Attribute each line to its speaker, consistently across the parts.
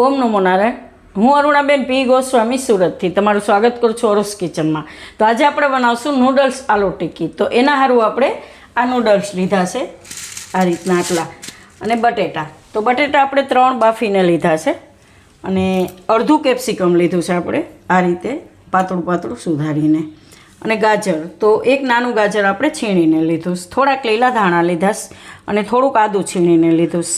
Speaker 1: ઓમ નમો નારાયણ. હું અરુણાબેન પી ગોસ્વામી સુરતથી તમારું સ્વાગત કરું છું ઓરસ કિચનમાં. તો આજે આપણે બનાવશું નૂડલ્સ આલુ ટિક્કી. તો એના સારું આપણે આ નૂડલ્સ લીધા છે આ રીતના આટલા, અને બટેટા. તો બટેટા આપણે 3 બાફીને લીધા છે, અને અડધું કેપ્સિકમ લીધું છે આપણે આ રીતે પાતળું પાતળું સુધારીને, અને ગાજર તો એક નાનું ગાજર આપણે છીણીને લીધું, થોડાક લીલા ધાણા લીધા, અને થોડુંક આદું છીણીને લીધું,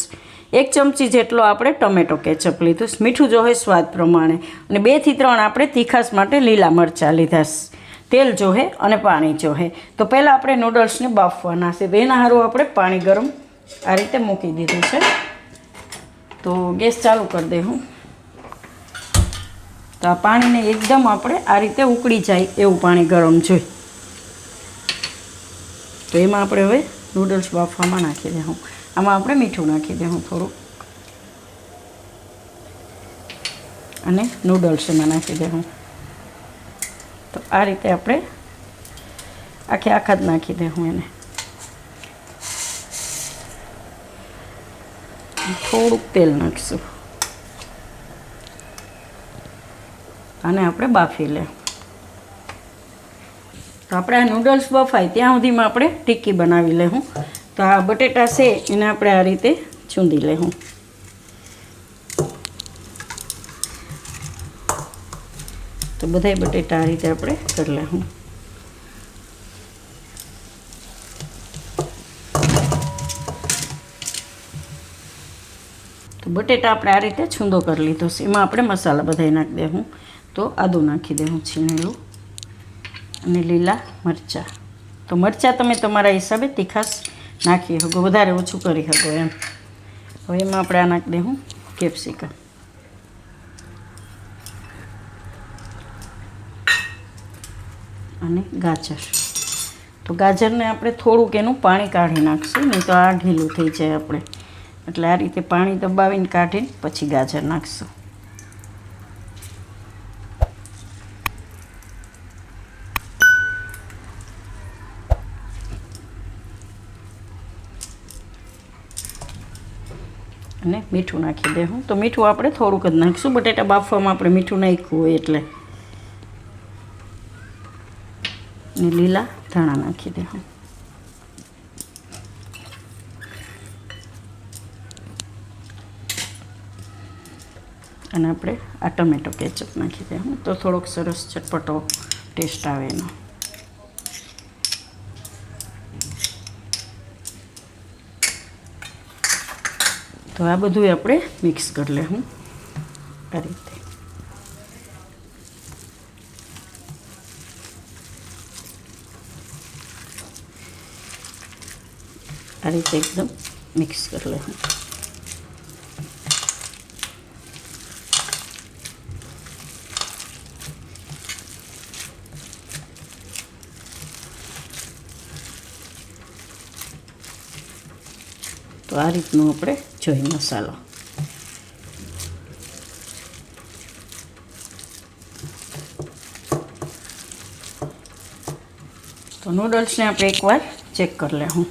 Speaker 1: 1 ચમચી જેટલો આપણે ટમેટો કેચઅપ લીધું, મીઠું જોહે સ્વાદ પ્રમાણે, અને 2 થી 3 આપણે તીખાસ માટે લીલા મરચાં લીધા, તેલ જોહે અને પાણી જોહે. તો પહેલાં આપણે નૂડલ્સને બાફવાના છે. તો એના સારું આપણે પાણી ગરમ આ રીતે મૂકી દીધું છે. તો ગેસ ચાલુ કરી દે હું. તો આ પાણીને એકદમ આપણે આ રીતે ઉકળી જાય એવું પાણી ગરમ જોઈ. તો એમાં આપણે હવે નૂડલ્સ બાફવામાં નાખી દઉં. આમાં આપણે મીઠું નાખી દઉં થોડું, અને નૂડલ્સ એમાં નાખી દઉં. તો આ રીતે આપણે આખા જ નાખી દઉં એને. થોડુંક તેલ નાખીશું, અને આપણે બાફી લે. તો આપણે આ નૂડલ્સ બફાય ત્યાં સુધીમાં આપણે ટિક્કી બનાવી લેવું. તો આ બટેટા છે એને આપણે આ રીતે ચૂંદી લેવું. તો બધાય બટેટા આ રીતે આપણે કરી લેવું. તો બટેટા આપણે આ રીતે છૂંદો કરી લીધો છે. એમાં આપણે મસાલા બધાય નાખી દેવું. તો આદું નાખી દેવું છીણેલું, અને લીલા મરચાં. તો મરચાં તમે તમારા હિસાબે તીખાસ નાખી શકો, વધારે ઓછું કરી શકો એમ. હવે એમાં આપણે આ નાખી દઉં કેપ્સિકમ, અને ગાજર. તો ગાજરને આપણે થોડુંક એનું પાણી કાઢી નાખશું, નહીં તો આ ઢીલું થઈ જાય આપણે. એટલે આ રીતે પાણી દબાવીને કાઢીને પછી ગાજર નાખશું. અને મીઠું નાખી દેવું. તો મીઠું આપણે થોડુંક જ નાખીશું, બટેટા બાફવામાં આપણે મીઠું નાખ્યું હોય એટલે. અને લીલા ધાણા નાખી દેવું. અને આપણે આ ટમેટો કેચઅપ નાખી દેવું. તો થોડોક સરસ ચટપટો ટેસ્ટ આવે એનો. તો આ બધું આપણે મિક્સ કરી લેવું આ રીતે. આ રીતે એકદમ મિક્સ કરી લેવું. તો આ રીતનું આપણે જોઈ મસાલો. તો નૂડલ્સને આપણે એકવાર ચેક કરી લેવું.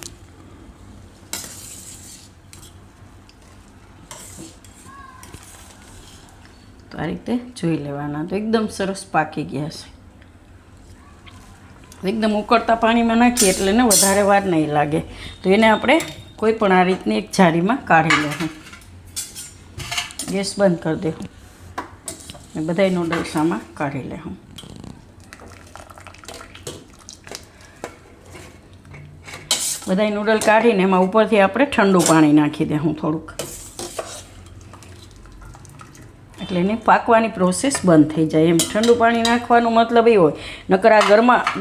Speaker 1: તો આ રીતે જોઈ લેવાના. તો એકદમ સરસ પાકી ગયા છે. એકદમ ઉકળતા પાણીમાં નાખીએ એટલે ને વધારે વાર નહીં લાગે. તો એને આપણે કોઈ પણ આ રીતની એક જાળીમાં કાઢી લેવું. ગેસ બંધ કરી દેવું, અને બધાય નૂડલ્સ આમાં કાઢી લેવું. બધાય નૂડલ કાઢીને એમાં ઉપરથી આપણે ઠંડુ પાણી નાખી દેવું થોડુંક, એટલે એની પાકવાની પ્રોસેસ બંધ થઈ જાય એમ. ઠંડુ પાણી નાખવાનો મતલબ એ હોય, નકર આ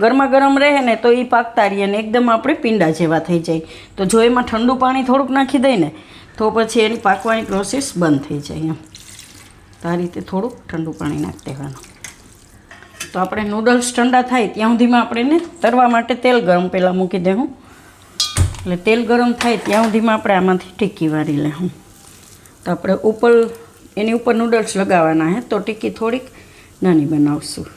Speaker 1: ગરમા ગરમ રહે ને તો એ પાકતા રહીએ ને એકદમ આપણે પીંડા જેવા થઈ જાય. તો જો એમાં ઠંડુ પાણી થોડુંક નાખી દઈએ ને તો પછી એની પાકવાની પ્રોસેસ બંધ થઈ જાય એમ. તો આ રીતે થોડુંક ઠંડુ પાણી નાખી દેવાનું. તો આપણે નૂડલ્સ ઠંડા થાય ત્યાં સુધીમાં આપણે એને તરવા માટે તેલ ગરમ પહેલાં મૂકી દેવું. એટલે તેલ ગરમ થાય ત્યાં સુધીમાં આપણે આમાંથી ટિક્કી વાળી લેવું. તો આપણે એની ઉપર નૂડલ્સ લગાવવાના હે. તો ટિક્કી થોડીક નાની બનાવશું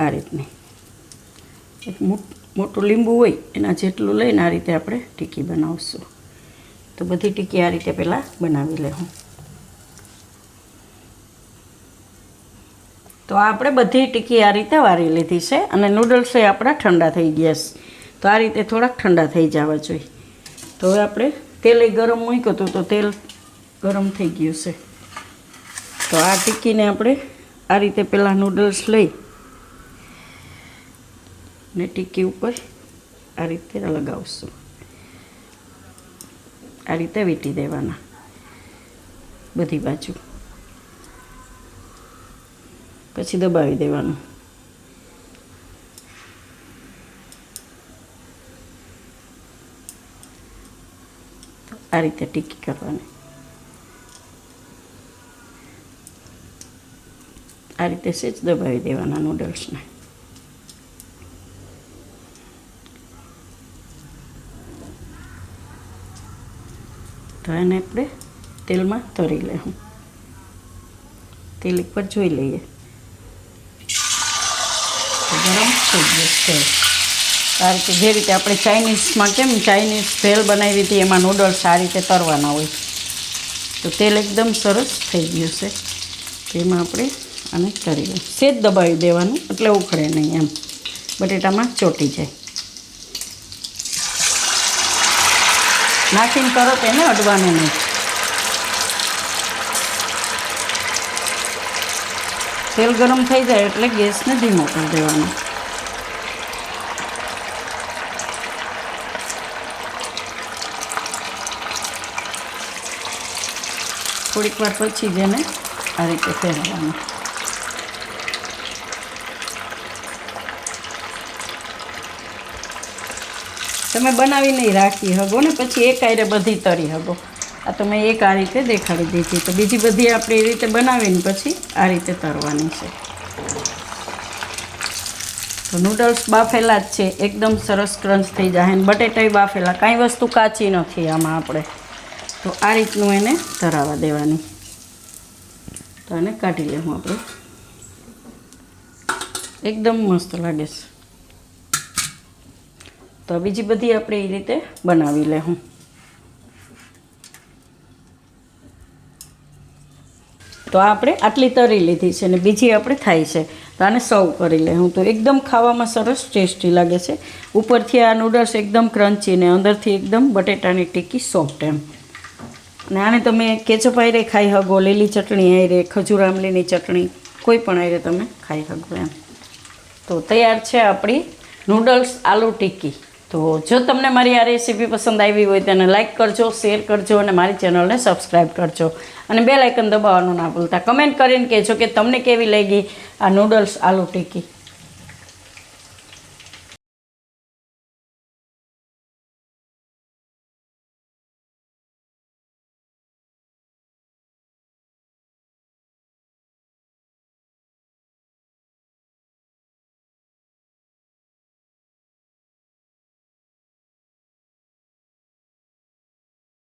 Speaker 1: આ રીતની. એક મોટું લીંબુ હોય એના જેટલું લઈને આ રીતે આપણે ટિક્કી બનાવશું. તો બધી ટીકી આ રીતે પહેલાં બનાવી લેવું. તો આપણે બધી ટીકી આ રીતે વારી લીધી છે અને નૂડલ્સ એ આપણા ઠંડા થઈ ગયા છે. તો આ રીતે થોડાક ઠંડા થઈ જવા જોઈએ. તો હવે આપણે તેલ ગરમ મૂક્યું હતું તો તેલ ગરમ થઈ ગયું છે. તો આ ટીકીને આપણે આ રીતે પહેલાં નૂડલ્સ લઈ ને ટીકી ઉપર આ રીતે લગાવશું. આ રીતે વીંટી દેવાના બધી બાજુ, પછી દબાવી દેવાનું. આ રીતે ટીકી કરવાની. આ રીતે સેજ દબાવી દેવાના નૂડલ્સને. તો એને આપણે તેલમાં તળી લેવું. તેલ ઉપર જોઈ લઈએ ગરમ થઈ ગયું છે. આ રીતે જે રીતે આપણે ચાઇનીઝમાં કેમ ચાઇનીઝ ભેળ બનાવી હતી એમાં નૂડલ્સ આ રીતે તરવાના હોય. તો તેલ એકદમ સરસ થઈ ગયું છે. તેમાં આપણે આને તરી લઈએ. સેજ દબાવી દેવાનું એટલે ઉખડે નહીં, એમ બટેટામાં ચોંટી જાય. નાખીને તરત એને અડવાનું નહીં. તેલ ગરમ થઈ જાય એટલે ગેસને ધીમો કરી દેવાનો. થોડીક વાર પછી જ એને આ રીતે ફેરવવાનું. તમે બનાવી નહીં રાખી શકો ને પછી એક આયરે બધી તરી શકો. આ તો મેં એક આ રીતે દેખાડી દીધી. તો બીજી બધી આપણે એ રીતે બનાવીને પછી આ રીતે તરવાની છે. તો નૂડલ્સ બાફેલા જ છે, એકદમ સરસ ક્રંચ થઈ જાય. અને બટેટાય બાફેલા, કાંઈ વસ્તુ કાચી નથી આમાં આપણે. તો આ રીતનું એને તરાવા દેવાની. તો આને કાઢી લેવું આપણે. એકદમ મસ્ત લાગે છે. તો બીજી બધી આપણે એ રીતે બનાવી લેવું. તો આપણે આટલી તરી લીધી છે અને બીજી આપણે થાય છે. તો આને સર્વ કરી લેવું. તો એકદમ ખાવામાં સરસ ટેસ્ટી લાગે છે. ઉપરથી આ નૂડલ્સ એકદમ ક્રન્ચી ને અંદરથી એકદમ બટેટાની ટીકી સોફ્ટ એમ. અને આને તમે કેચઅપ આયરે ખાઈ શકો, લીલી ચટણી આયરે, ખજૂર આમલીની ચટણી, કોઈ પણ આયરે તમે ખાઈ શકો એમ. તો તૈયાર છે આપણી નૂડલ્સ આલુ ટિક્કી. તો જો તમને મારી આ રેસીપી પસંદ આવી હોય તેને લાઇક કરજો, શેર કરજો અને મારી ચેનલને સબસ્ક્રાઈબ કરજો. અને બેલ આઇકન દબાવવાનું ના ભૂલતા. કમેન્ટ કરીને કહેજો કે તમને કેવી લાગી આ નૂડલ્સ આલુ ટિક્કી.